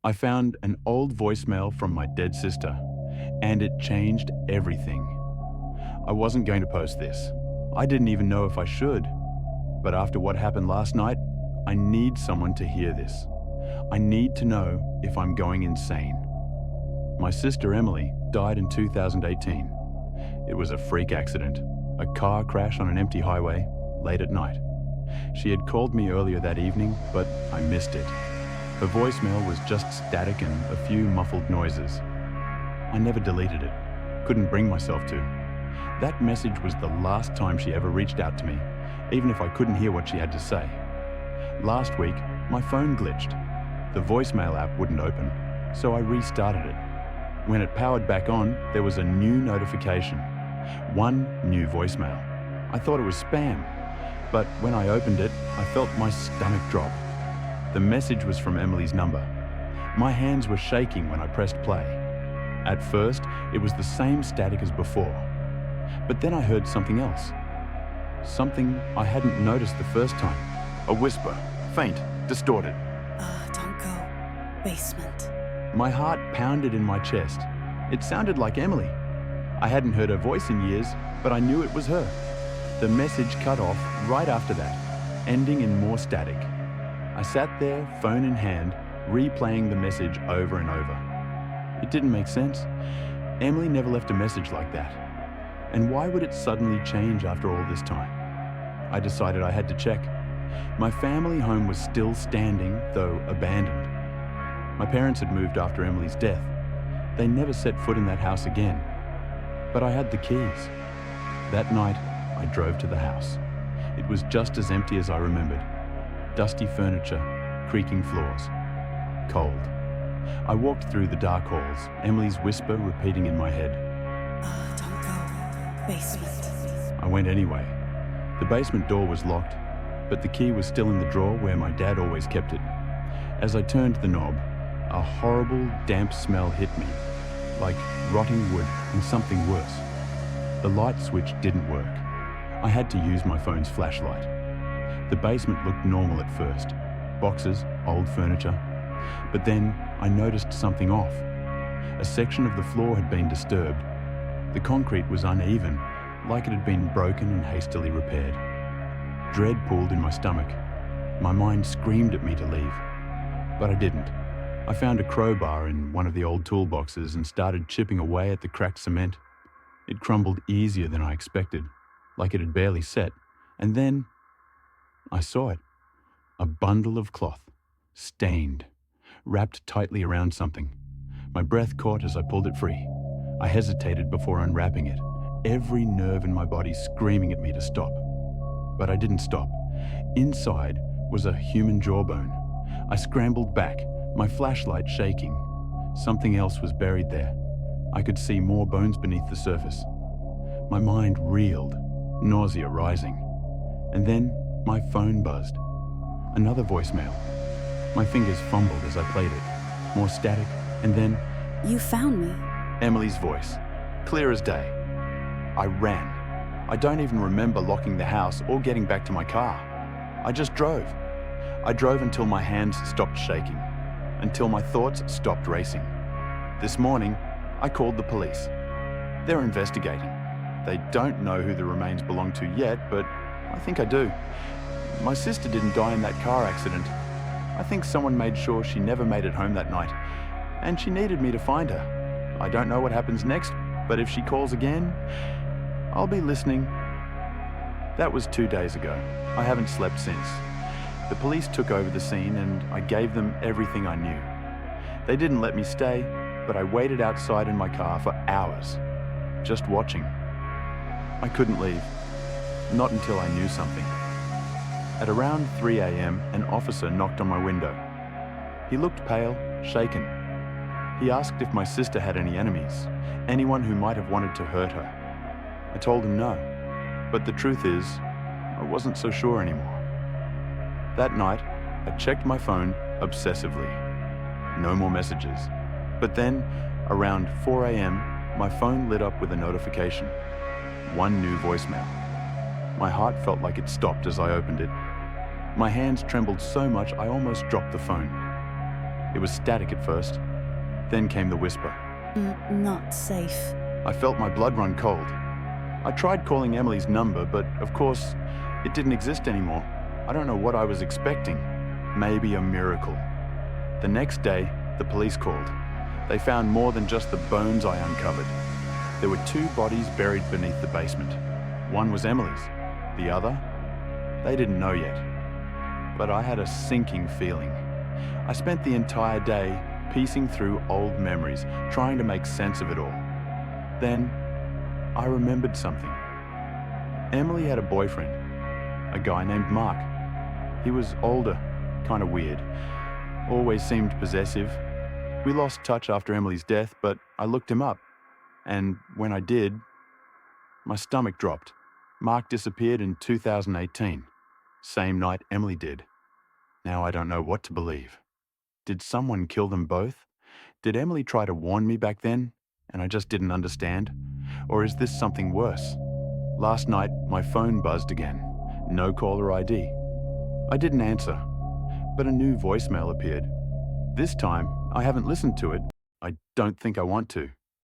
I found an old voicemail from my dead sister, and it changed everything. I wasn't going to post this. I didn't even know if I should. But after what happened last night, I need someone to hear this. I need to know if I'm going insane. My sister Emily died in 2018. It was a freak accident, a car crash on an empty highway, late at night. She had called me earlier that evening, but I missed it. Her voicemail was just static and a few muffled noises. I never deleted it, couldn't bring myself to. That message was the last time she ever reached out to me, even if I couldn't hear what she had to say. Last week, my phone glitched. The voicemail app wouldn't open, so I restarted it. When it powered back on, there was a new notification. One new voicemail. I thought it was spam, but when I opened it, I felt my stomach drop. The message was from Emily's number. My hands were shaking when I pressed play. At first, it was the same static as before. But then I heard something else. Something I hadn't noticed the first time. A whisper, faint, distorted. Don't go. Basement. My heart pounded in my chest. It sounded like Emily. I hadn't heard her voice in years, but I knew it was her. The message cut off right after that, ending in more static. I sat there, phone in hand, replaying the message over and over. It didn't make sense. Emily never left a message like that. And why would it suddenly change after all this time? I decided I had to check. My family home was still standing, though abandoned. My parents had moved after Emily's death. They never set foot in that house again. But I had the keys. That night, I drove to the house. It was just as empty as I remembered. Dusty furniture, creaking floors. Cold. I walked through the dark halls, Emily's whisper repeating in my head. Don't go. Basement. I went anyway. The basement door was locked, but the key was still in the drawer where my dad always kept it. As I turned the knob, a horrible, damp smell hit me, like rotting wood and something worse. The light switch didn't work. I had to use my phone's flashlight. The basement looked normal at first. Boxes, old furniture. But then I noticed something off. A section of the floor had been disturbed. The concrete was uneven, like it had been broken and hastily repaired. Dread pooled in my stomach. My mind screamed at me to leave. But I didn't. I found a crowbar in one of the old toolboxes and started chipping away at the cracked cement. It crumbled easier than I expected, like it had barely set. And then I saw it. A bundle of cloth, stained, wrapped tightly around something. My breath caught as I pulled it free. I hesitated before unwrapping it, every nerve in my body screaming at me to stop. But I didn't stop. Inside was a human jawbone. I scrambled back, my flashlight shaking. Something else was buried there. I could see more bones beneath the surface. My mind reeled, nausea rising. And then my phone buzzed. Another voicemail. My fingers fumbled as I played it. More static, and then... You found me. Emily's voice, clear as day. I ran. I don't even remember locking the house or getting back to my car. I just drove. I drove until my hands stopped shaking, until my thoughts stopped racing. This morning, I called the police. They're investigating. They don't know who the remains belong to yet, but I think I do. My sister didn't die in that car accident. I think someone made sure she never made it home that night, and she needed me to find her. I don't know what happens next, but if she calls again, I'll be listening. That was 2 days ago. I haven't slept since. The police took over the scene and I gave them everything I knew. They didn't let me stay, but I waited outside in my car for hours, just watching. I couldn't leave, not until I knew something. At around 3 a.m., an officer knocked on my window. He looked pale, shaken. He asked if my sister had any enemies, anyone who might have wanted to hurt her. I told him no, but the truth is, I wasn't so sure anymore. That night, I checked my phone obsessively. No more messages. But then, around 4 a.m., my phone lit up with a notification. One new voicemail. My heart felt like it stopped as I opened it. My hands trembled so much I almost dropped the phone. It was static at first. Then came the whisper. Not safe. I felt my blood run cold. I tried calling Emily's number, but of course, it didn't exist anymore. I don't know what I was expecting. Maybe a miracle. The next day, the police called. They found more than just the bones I uncovered. There were 2 bodies buried beneath the basement. One was Emily's. The other? They didn't know yet. But I had a sinking feeling. I spent the entire day piecing through old memories, trying to make sense of it all. Then, I remembered something. Emily had a boyfriend, a guy named Mark. He was older, kind of weird, always seemed possessive. We lost touch after Emily's death, but I looked him up. And when I did, my stomach dropped. Mark disappeared in 2018, same night Emily did. Now I don't know what to believe. Did someone kill them both? Did Emily try to warn me back then, and I just didn't understand? Or is this something worse? Last night, my phone buzzed again. No caller ID. I didn't answer, but a new voicemail appeared. This time, I haven't listened to it. I don't think I want to.